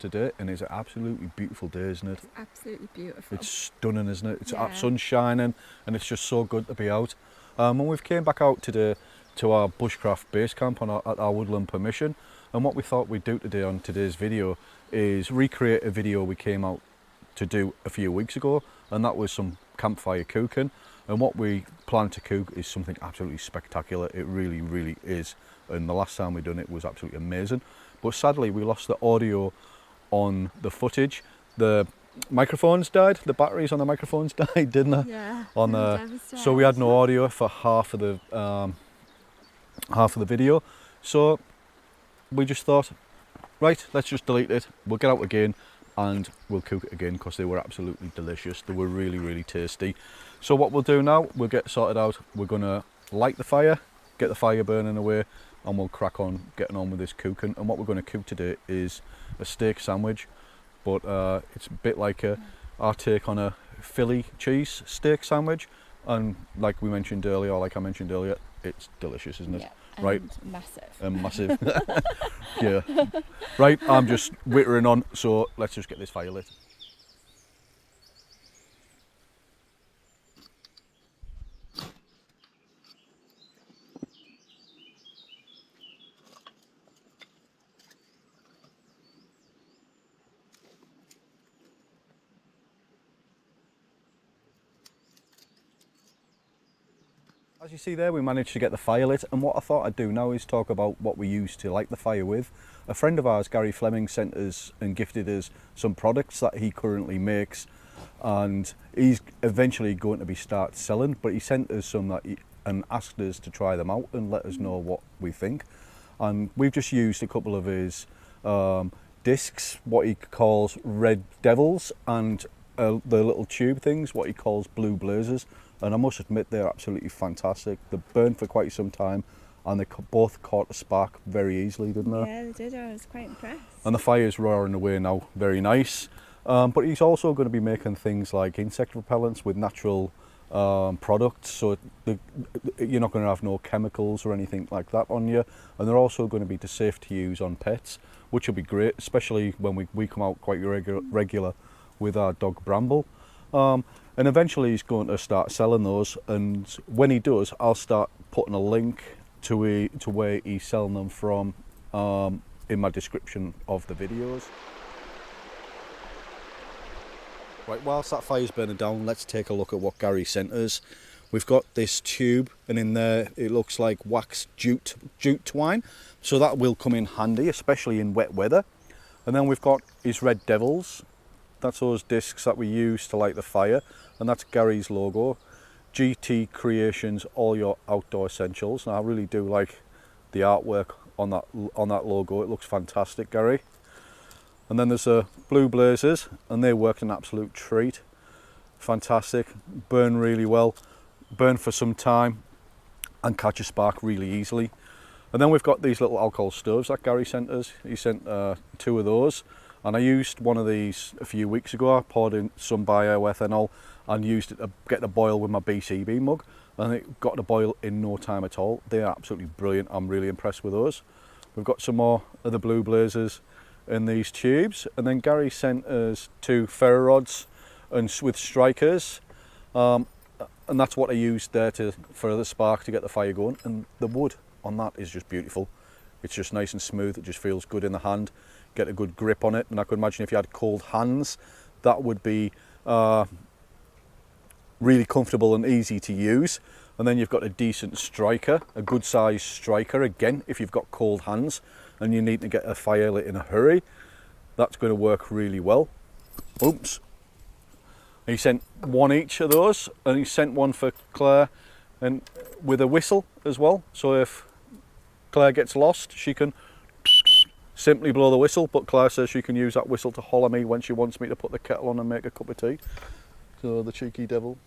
today, and it's an absolutely beautiful day, isn't it? It's absolutely beautiful. It's stunning, isn't it? It's Yeah. sun shining, and it's just so good to be out. And we've came back out today to our Bushcraft base camp at our Woodland permission, and what we thought we'd do today on today's video is recreate a video we came out to do a few weeks ago, and that was some campfire cooking. And what we plan to cook is something absolutely spectacular. It really, really is. And the last time we done it was absolutely amazing. But sadly, we lost the audio on the footage. The microphones died. The batteries on the microphones died, didn't they? Yeah. On so we had no audio for half of the video. So we just thought, right, let's just delete it. We'll get out again and we'll cook it again because they were absolutely delicious. They were really, really tasty. So what we'll do now, we'll get sorted out. We're gonna light the fire, get the fire burning away, and we'll crack on getting on with this cooking. And what we're going to cook today is a steak sandwich, but it's a bit like our take on a Philly cheese steak sandwich. And like I mentioned earlier, it's delicious, isn't it? Yeah, right. Massive. Yeah. Right, I'm just wittering on, so let's just get this fire lit. As you see there, we managed to get the fire lit, and what I thought I'd do now is talk about what we used to light the fire with. A friend of ours, Gary Fleming, sent us and gifted us some products that he currently makes, and he's eventually going to start selling, but he sent us some and asked us to try them out and let us know what we think. And we've just used a couple of his discs, what he calls Red Devils, and the little tube things, what he calls Blue Blazers. And I must admit, they're absolutely fantastic. They burned for quite some time, and they both caught a spark very easily, didn't they? Yeah, they did. I was quite impressed. And the fire's roaring away now, very nice. But he's also going to be making things like insect repellents with natural products, so you're not going to have no chemicals or anything like that on you. And they're also going to be safe to use on pets, which will be great, especially when we come out quite regular with our dog Bramble. And eventually he's going to start selling those, and when he does, I'll start putting a link to where he's selling them from in my description of the videos. Right, whilst that fire's burning down, let's take a look at what Gary sent us. We've got this tube, and in there it looks like wax jute twine, so that will come in handy, especially in wet weather. And then we've got his Red Devils. That's those discs that we use to light the fire, and that's Gary's logo. GT Creations, all your outdoor essentials. And I really do like the artwork on that logo. It looks fantastic, Gary. And then there's the Blue Blazers, and they work an absolute treat. Fantastic, burn really well, burn for some time, and catch a spark really easily. And then we've got these little alcohol stoves that Gary sent us. He sent 2 of those. And I used one of these a few weeks ago. I poured in some bioethanol and used it to get the boil with my BCB mug, and it got the boil in no time at all. They are absolutely brilliant. I'm really impressed with those. We've got some more of the Blue Blazers in these tubes, and then Gary sent us 2 ferro rods and with strikers, and that's what I used there for the spark to get the fire going. And the wood on that is just beautiful. It's just nice and smooth. It just feels good in the hand. Get a good grip on it, and I could imagine if you had cold hands, that would be really comfortable and easy to use. And then you've got a decent striker, a good sized striker, again, if you've got cold hands and you need to get a fire lit in a hurry, that's going to work really well. Oops. He sent 1 each of those, and he sent 1 for Claire, and with a whistle as well, so if Claire gets lost, she can simply blow the whistle, but Claire says she can use that whistle to holler me when she wants me to put the kettle on and make a cup of tea. So the cheeky devil.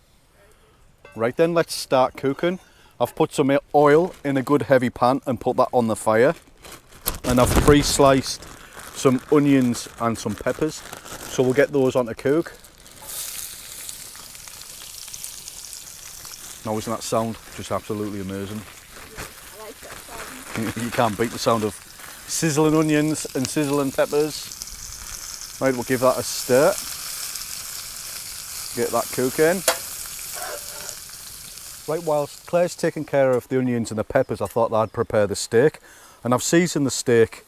Right then, let's start cooking. I've put some oil in a good heavy pan and put that on the fire. And I've pre-sliced some onions and some peppers. So we'll get those on to cook. Now isn't that sound just absolutely amazing? I like that sound. You can't beat the sound of sizzling onions and sizzling peppers. Right, we'll give that a stir. Get that cooking. Right, whilst Claire's taking care of the onions and the peppers, I thought I'd prepare the steak. And I've seasoned the steak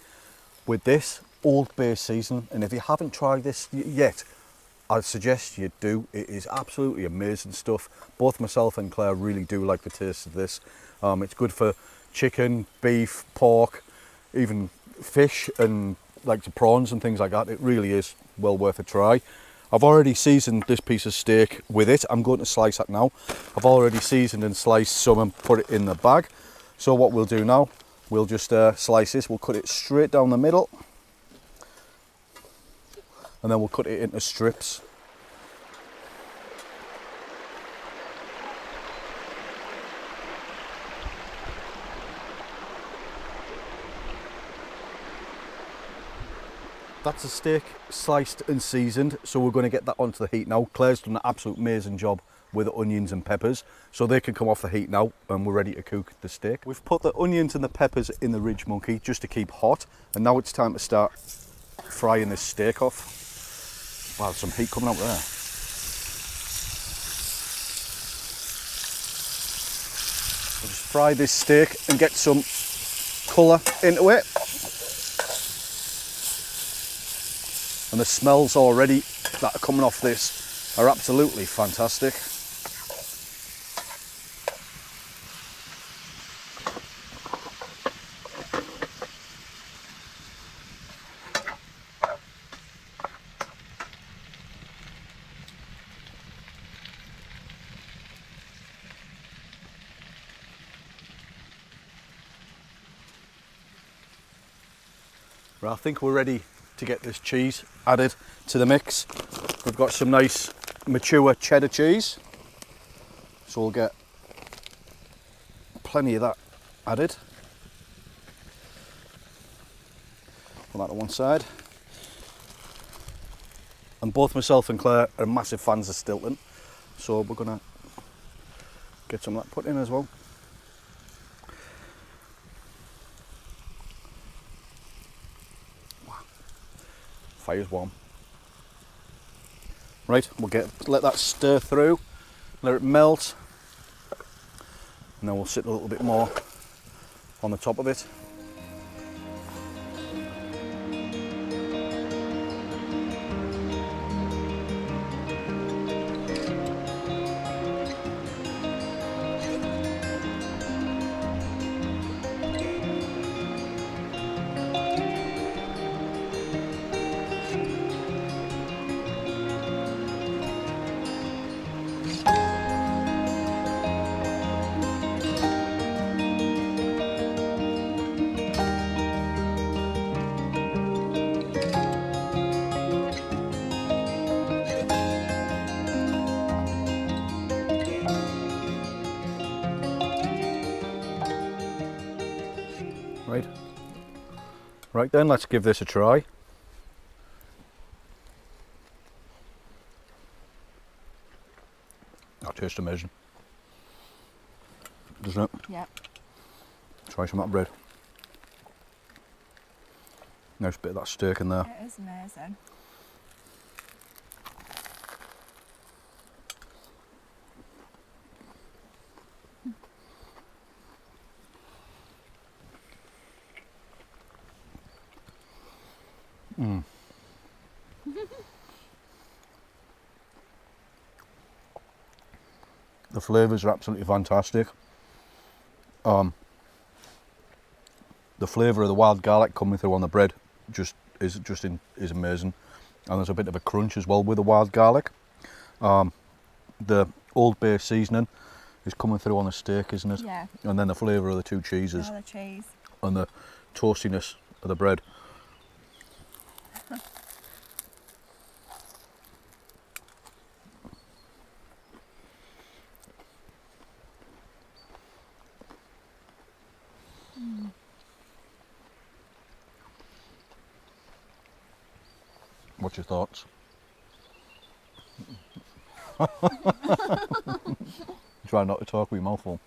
with this Old Bay seasoning. And if you haven't tried this yet, I'd suggest you do. It is absolutely amazing stuff. Both myself and Claire really do like the taste of this. It's good for chicken, beef, pork, even fish and like the prawns and things like that. It really is well worth a try. I've already seasoned this piece of steak with it. I'm going to slice that now. I've already seasoned and sliced some and put it in the bag. So what we'll do now, we'll just slice this. We'll cut it straight down the middle. And then we'll cut it into strips. That's the steak sliced and seasoned, so we're going to get that onto the heat now. Claire's done an absolute amazing job with the onions and peppers, so they can come off the heat now and we're ready to cook the steak. We've put the onions and the peppers in the ridge monkey just to keep hot, and now it's time to start frying this steak off. Wow, some heat coming out there. We'll just fry this steak and get some colour into it. And the smells already that are coming off this are absolutely fantastic. Right, I think we're ready to get this cheese added to the mix. We've got some nice mature cheddar cheese, so we'll get plenty of that added. Put that to one side. And both myself and Claire are massive fans of Stilton, so we're gonna get some of that put in as well. Fire's warm. Right, we'll let that stir through, let it melt, and then we'll sit a little bit more on the top of it. Right then, let's give this a try. That tastes amazing, doesn't it? Yeah. Try some of that bread. Nice bit of that steak in there. It is amazing. Mm. The flavours are absolutely fantastic. The flavour of the wild garlic coming through on the bread is amazing, and there's a bit of a crunch as well with the wild garlic. The Old Bay seasoning is coming through on the steak, isn't it? Yeah. And then the flavour of the two cheeses. Oh, the cheese. And the toastiness of the bread. What's your thoughts? Try not to talk with your mouth full.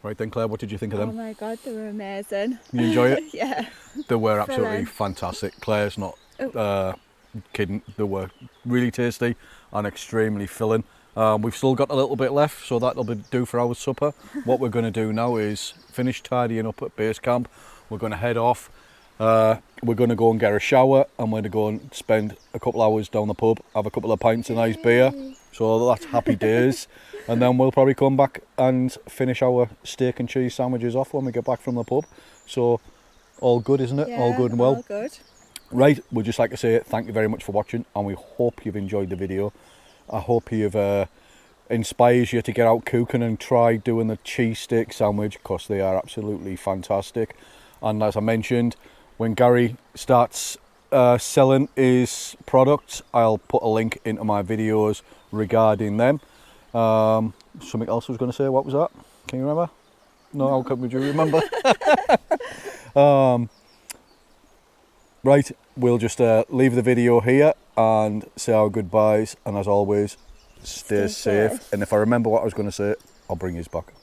Right then, Claire, what did you think of Oh them? my God, they were amazing. You enjoy it? Yeah. They were absolutely Filling. fantastic. Claire's not kidding. They were really tasty and extremely filling. We've still got a little bit left, so that'll do for our supper. What we're going to do now is finish tidying up at base camp. We're going to head off. We're going to go and get a shower, and we're going to go and spend a couple hours down the pub, have a couple of pints of nice beer. So that's happy days. And then we'll probably come back and finish our steak and cheese sandwiches off when we get back from the pub. So all good, isn't it? Yeah, all good and well. All good. Right, we'd just like to say thank you very much for watching, and we hope you've enjoyed the video. I hope you've inspires you to get out cooking and try doing the cheese steak sandwich, because they are absolutely fantastic. And as I mentioned, when Gary starts selling his products, I'll put a link into my videos regarding them. Something else I was going to say, what was that? Can you remember? No, how come would you remember? Right, we'll just leave the video here and say our goodbyes, and as always, stay safe. And if I remember what I was going to say, I'll bring you back.